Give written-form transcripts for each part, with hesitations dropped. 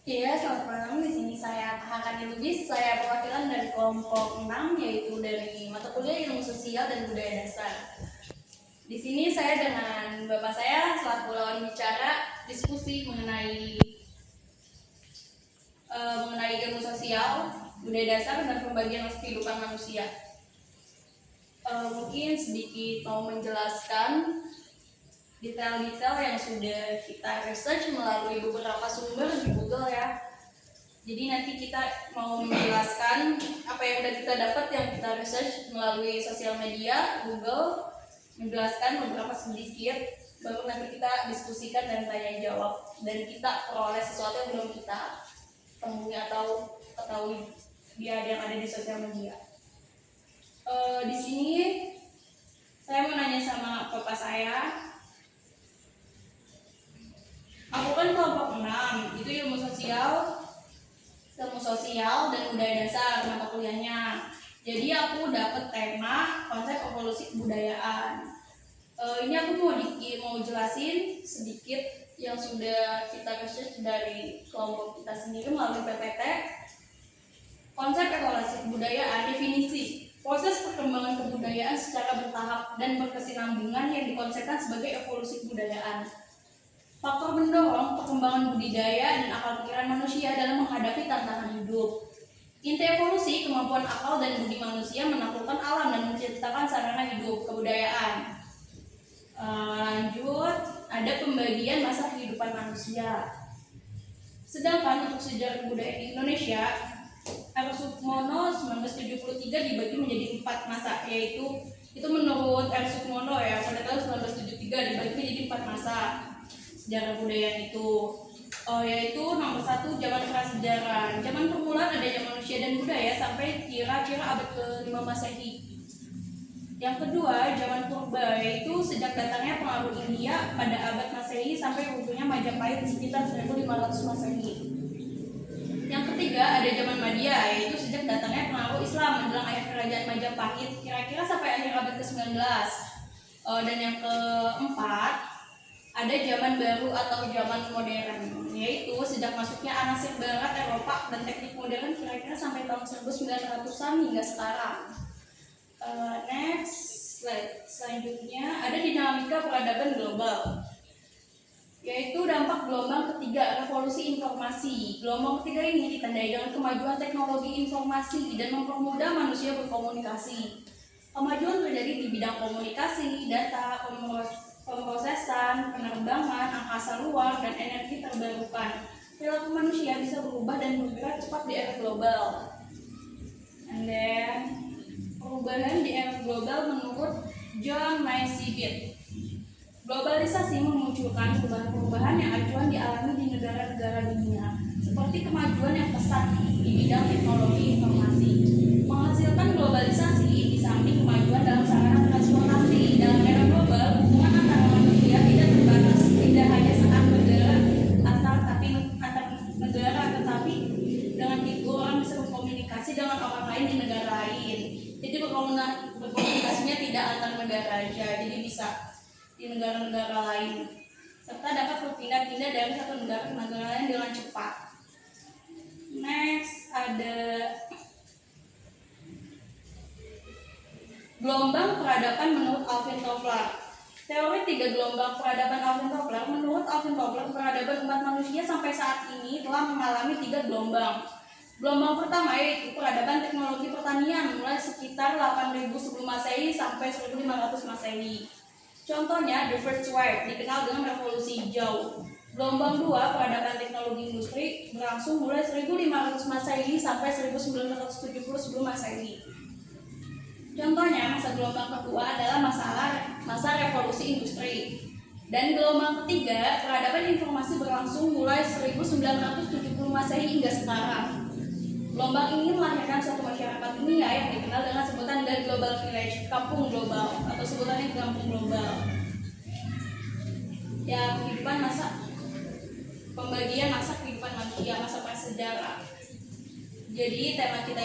Iya, selamat malam. Di sini saya Hakani Lubis. Saya perwakilan dari kelompok 6, yaitu dari mata kuliah Ilmu Sosial dan Budaya Dasar. Di sini saya dengan Bapak saya selaku lawan bicara diskusi mengenai ilmu sosial, budaya dasar, dan pembagian kehidupan manusia. Mungkin sedikit mau menjelaskan detail-detail yang sudah kita research melalui beberapa sumber di Google ya. Jadi nanti kita mau menjelaskan apa yang sudah kita dapat yang kita research melalui sosial media, Google, menjelaskan beberapa sedikit, baru nanti kita diskusikan dan tanya jawab, dan kita peroleh sesuatu yang belum kita temui atau ketahui dia yang ada di sosial media. Di sini saya mau nanya sama bapak saya. Aku kan kelompok 6, itu ilmu sosial dan budaya dasar mata kuliahnya. Jadi aku dapat tema konsep evolusi kebudayaan. Ini aku mau jelasin sedikit yang sudah kita research dari kelompok kita sendiri melalui PPT. Konsep evolusi kebudayaan, definisi proses perkembangan kebudayaan secara bertahap dan berkesinambungan yang dikonsepkan sebagai evolusi kebudayaan. Faktor mendorong perkembangan budidaya dan akal pikiran manusia dalam menghadapi tantangan hidup. Inti evolusi, kemampuan akal dan budi manusia menaklukkan alam dan menciptakan sarana hidup kebudayaan. Lanjut, ada pembagian masa kehidupan manusia. Sedangkan untuk sejarah kebudayaan di Indonesia, R. Sukmono 1973 dibagi menjadi 4 masa, yaitu itu menurut R. Sukmono ya, pada tahun 1973 dibagi menjadi 4 masa sejarah budaya itu, yaitu nomor 1 zaman prasejarah. Zaman permulaan adanya manusia dan budaya sampai kira-kira abad ke-5 Masehi. Yang kedua, zaman purba, yaitu sejak datangnya pengaruh India pada abad Masehi sampai runtuhnya Majapahit sekitar 1500 Masehi. Yang ketiga, ada zaman Madya, yaitu sejak datangnya pengaruh Islam menjelang akhir kerajaan Majapahit kira-kira sampai akhir abad ke-19. Dan yang keempat, ada zaman baru atau zaman modern, yaitu sejak masuknya anasir barat Eropa dan teknik modern kira-kira sampai tahun 1900-an hingga sekarang. Next slide. Selanjutnya ada dinamika peradaban global, yaitu dampak gelombang ketiga, revolusi informasi. Gelombang ketiga ini ditandai dengan kemajuan teknologi informasi dan mempermudah manusia berkomunikasi. Kemajuan terjadi di bidang komunikasi, data, pemrosesan, penerbangan, angkasa luar, dan energi terbarukan. Perilaku manusia bisa berubah dan bergerak cepat di era global. And then, perubahan di era global menurut John Naisbitt. Globalisasi memunculkan perubahan-perubahan yang acuan dialami di negara-negara dunia, seperti kemajuan yang pesat di bidang teknologi informasi. Menghasilkan globalisasi di samping kemajuan dalam sarana transportasi. Dalam era global, hubungan antara manusia tidak terbatas, tidak hanya antar negara, tetapi dengan itu orang bisa berkomunikasi dengan orang lain di negara lain. Jadi berkomunikasinya tidak antar negara aja, jadi bisa di negara-negara lain, serta dapat berpindah-pindah dari satu negara ke negara lain dengan cepat. Next, ada gelombang peradaban menurut Alvin Toffler. Teori 3 gelombang peradaban Alvin Toffler. Menurut Alvin Toffler, peradaban umat manusia sampai saat ini telah mengalami 3 gelombang. Gelombang pertama yaitu peradaban teknologi pertanian mulai sekitar 8000 sebelum Masehi sampai 1500 Masehi. Contohnya, the first wave dikenal dengan revolusi hijau. Gelombang 2, peradaban teknologi industri berlangsung mulai 1500 Masehi sampai 1970 sebelum Masehi. Contohnya, masa gelombang kedua adalah masa revolusi industri. Dan gelombang ketiga, peradaban informasi berlangsung mulai 1970 Masehi hingga sekarang. Gelombang ini melahirkan suatu masyarakat dunia yang dikenal dengan sebutan The Global Village, kampung global, atau sebutannya kampung global. Ya, pembagian masa kehidupan manusia, masa prasejarah. Jadi tema kita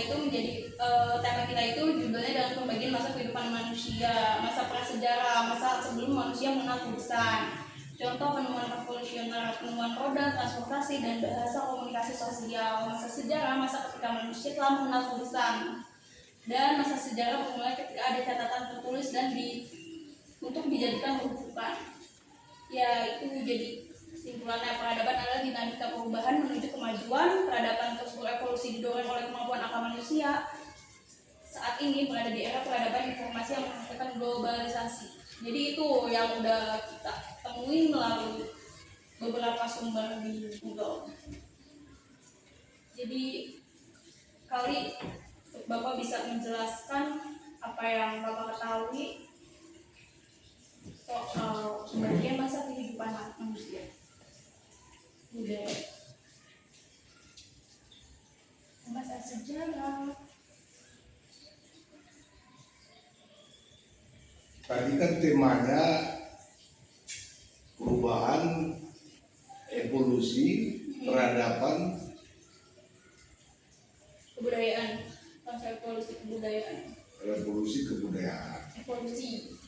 itu judulnya dalam pembagian masa kehidupan manusia, masa prasejarah, masa sebelum manusia mengenal tulisan. Contoh penemuan revolusioner, penemuan roda, transportasi, dan bahasa komunikasi sosial. Masa sejarah, masa ketika manusia telah mengenal tulisan. Dan masa sejarah bermula ketika ada catatan tertulis dan untuk dijadikan rujukan. Ya, itu jadi kesimpulannya, peradaban adalah dinamika perubahan menuju kemajuan. Peradaban terus berevolusi didorong oleh kemampuan akal manusia. Saat ini berada di era peradaban informasi yang menghasilkan globalisasi. Jadi itu yang udah kita temuin melalui beberapa sumber di Google. Jadi kali Bapak bisa menjelaskan apa yang Bapak ketahui soal bagian masa kehidupan manusia, budaya, masa sejarah. Tadi kan temanya perubahan, evolusi, peradaban, Kebudayaan, masa evolusi kebudayaan. revolusi kebudayaan.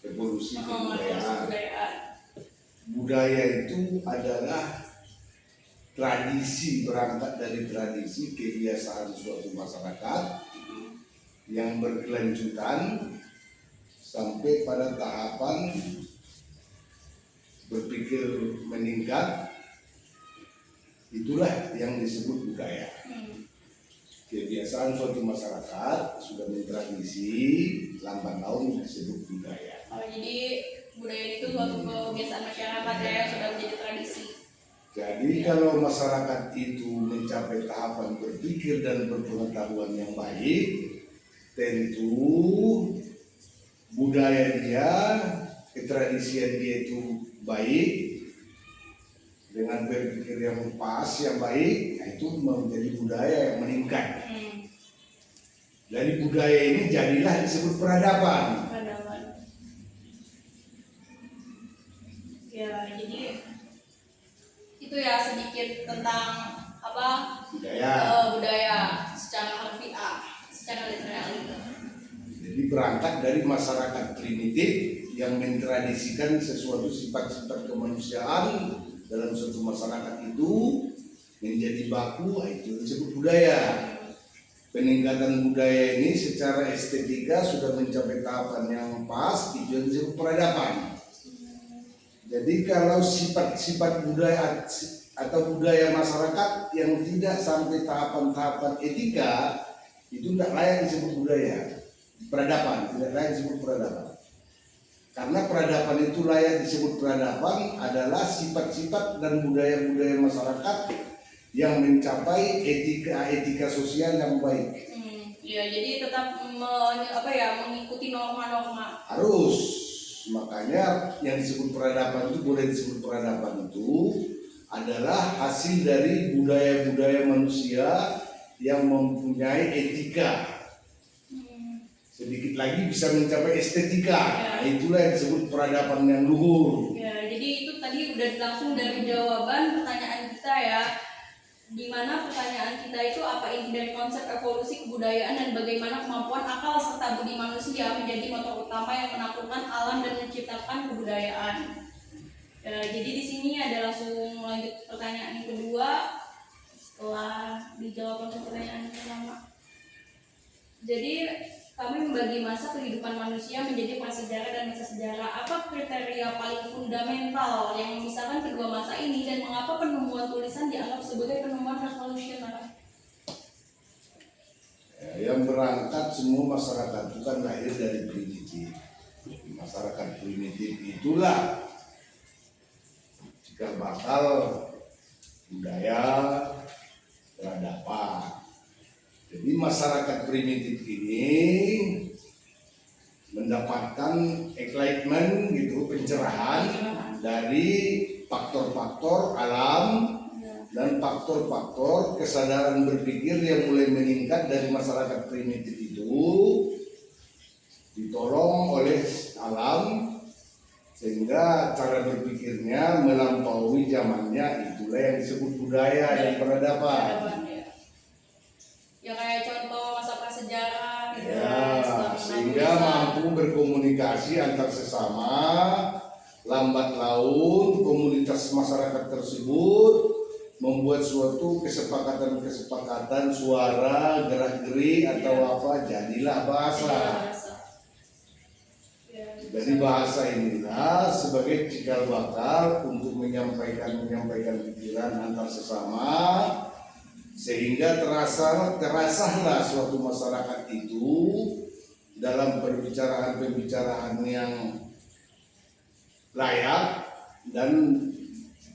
Evolusi Kebudayaan. Budaya itu adalah tradisi, berangkat dari tradisi kebiasaan suatu masyarakat yang berkelanjutan sampai pada tahapan berpikir meningkat. Itulah yang disebut budaya. Kebiasaan suatu masyarakat sudah mentradisi, lambat laun disebut budaya. Jadi budaya itu suatu kebiasaan masyarakat yang sudah menjadi tradisi. Jadi kalau masyarakat itu mencapai tahapan berpikir dan berpengetahuan yang baik, tentu budaya dia, ketradisian dia itu baik, dengan berpikir yang pas, yang baik, nah itu menjadi budaya yang meningkat. Dari budaya ini jadilah disebut peradaban. Ya, jadi itu ya sedikit tentang apa budaya secara harfiah, secara literal. Jadi berangkat dari masyarakat primitif yang mentradisikan sesuatu sifat-sifat kemanusiaan dalam suatu masyarakat itu menjadi baku, itu disebut budaya. Peningkatan budaya ini secara estetika sudah mencapai tahapan yang pas, itu yang disebut peradaban. Jadi kalau sifat-sifat budaya atau budaya masyarakat yang tidak sampai tahapan-tahapan etika, itu tidak layak disebut budaya. Peradaban, tidak layak disebut peradaban. Karena peradaban itu layak disebut peradaban adalah sifat-sifat dan budaya-budaya masyarakat yang mencapai etika sosial yang baik. Ya, jadi tetap mengikuti norma-norma. Harus, makanya yang disebut peradaban itu, boleh disebut peradaban itu adalah hasil dari budaya-budaya manusia yang mempunyai etika. Sedikit lagi bisa mencapai estetika. Nah, itulah yang disebut peradaban yang luhur. Ya, jadi itu tadi udah langsung dari jawaban pertanyaan kita ya. Di mana pertanyaan kita itu apa inti dari konsep evolusi kebudayaan dan bagaimana kemampuan akal serta budi manusia menjadi motor utama yang menaklukkan alam dan menciptakan kebudayaan. Ya, jadi di sini ada langsung lanjut pertanyaan yang kedua setelah dijawab langsung pertanyaan yang pertama. Jadi kami membagi masa kehidupan manusia menjadi prasejarah dan masa sejarah. Apa kriteria paling fundamental yang memisahkan kedua masa ini dan mengapa penemuan tulisan dianggap sebagai penemuan revolusioner? Yang berangkat semua masyarakat itu kan lahir dari primitif. Masyarakat primitif itulah cikal bakal budaya, peradaban. Jadi masyarakat primitif ini mendapatkan enlightenment gitu, pencerahan dari faktor-faktor alam dan faktor-faktor kesadaran berpikir yang mulai meningkat dari masyarakat primitif itu, ditolong oleh alam sehingga cara berpikirnya melampaui zamannya. Itulah yang disebut budaya dan peradaban. Ya kayak contoh masa prasejarah gitu ya, sehingga mampu berkomunikasi antar sesama lambat laun komunitas masyarakat tersebut membuat suatu kesepakatan suara gerak-gerik atau apa, jadilah bahasa. Jadi bahasa inilah sebagai cikal bakal untuk menyampaikan pikiran antar sesama, sehingga terasahlah suatu masyarakat itu dalam pembicaraan yang layak dan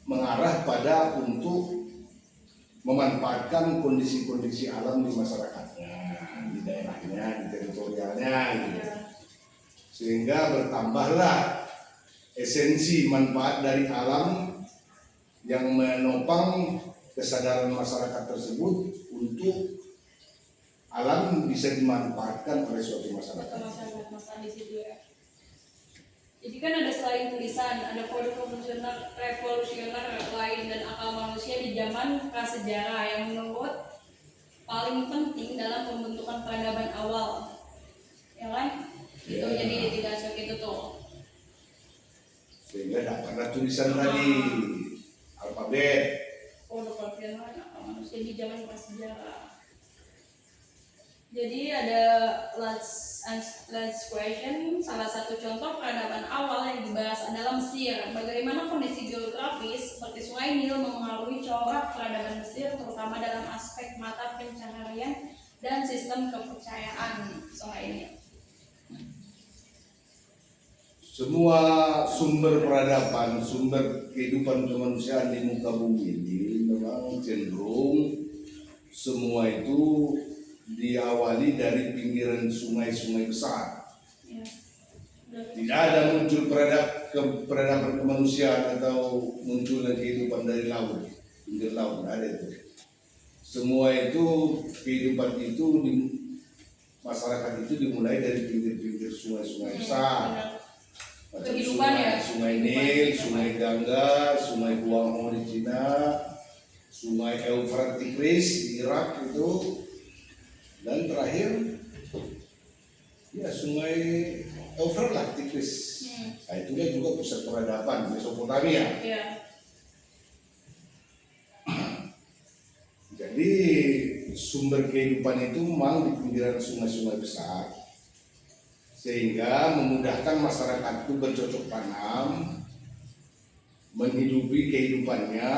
mengarah pada untuk memanfaatkan kondisi-kondisi alam di masyarakatnya, di daerahnya, di teritorialnya, gitu. Sehingga bertambahlah esensi manfaat dari alam yang menopang kesadaran masyarakat tersebut untuk alam bisa dimanfaatkan oleh suatu masyarakat. Masalah di situ ya. Jadi kan ada selain tulisan, ada kode revolusioner lain dan akal manusia di zaman prasejarah yang menurut paling penting dalam pembentukan peradaban awal, ya kan? Itu jadi tidak sok itu tuh. Sehingga dapatlah tulisan tadi, alfabet. Kode revolusioner akal manusia di zaman prasejarah. Jadi ada last question, salah satu contoh peradaban awal yang dibahas adalah Mesir. Bagaimana kondisi geografis seperti Sungai Nil memengaruhi corak peradaban Mesir, terutama dalam aspek mata pencaharian dan sistem kepercayaan Sungai Nil. Semua sumber peradaban, sumber kehidupan kemanusiaan di muka bumi ini memang cenderung semua itu diawali dari pinggiran sungai-sungai besar. Ya. Tidak ada muncul peradaban kemanusiaan atau munculnya kehidupan dari laut, pinggir laut, tidak ada itu. Semua itu kehidupan itu di masyarakat itu dimulai dari pinggir-pinggir sungai-sungai besar. Kehidupan ya. Sungai Nil, Sungai Gangga, Sungai Huangho di Cina, Sungai Eufrat Tigris di Irak itu, dan terakhir ya Sungai Eufrat lah Tigris. Nah, itulah juga pusat peradaban Mesopotamia. Ya. Jadi sumber kehidupan itu memang di pinggiran sungai-sungai besar, sehingga memudahkan masyarakat itu bercocok tanam, menghidupi kehidupannya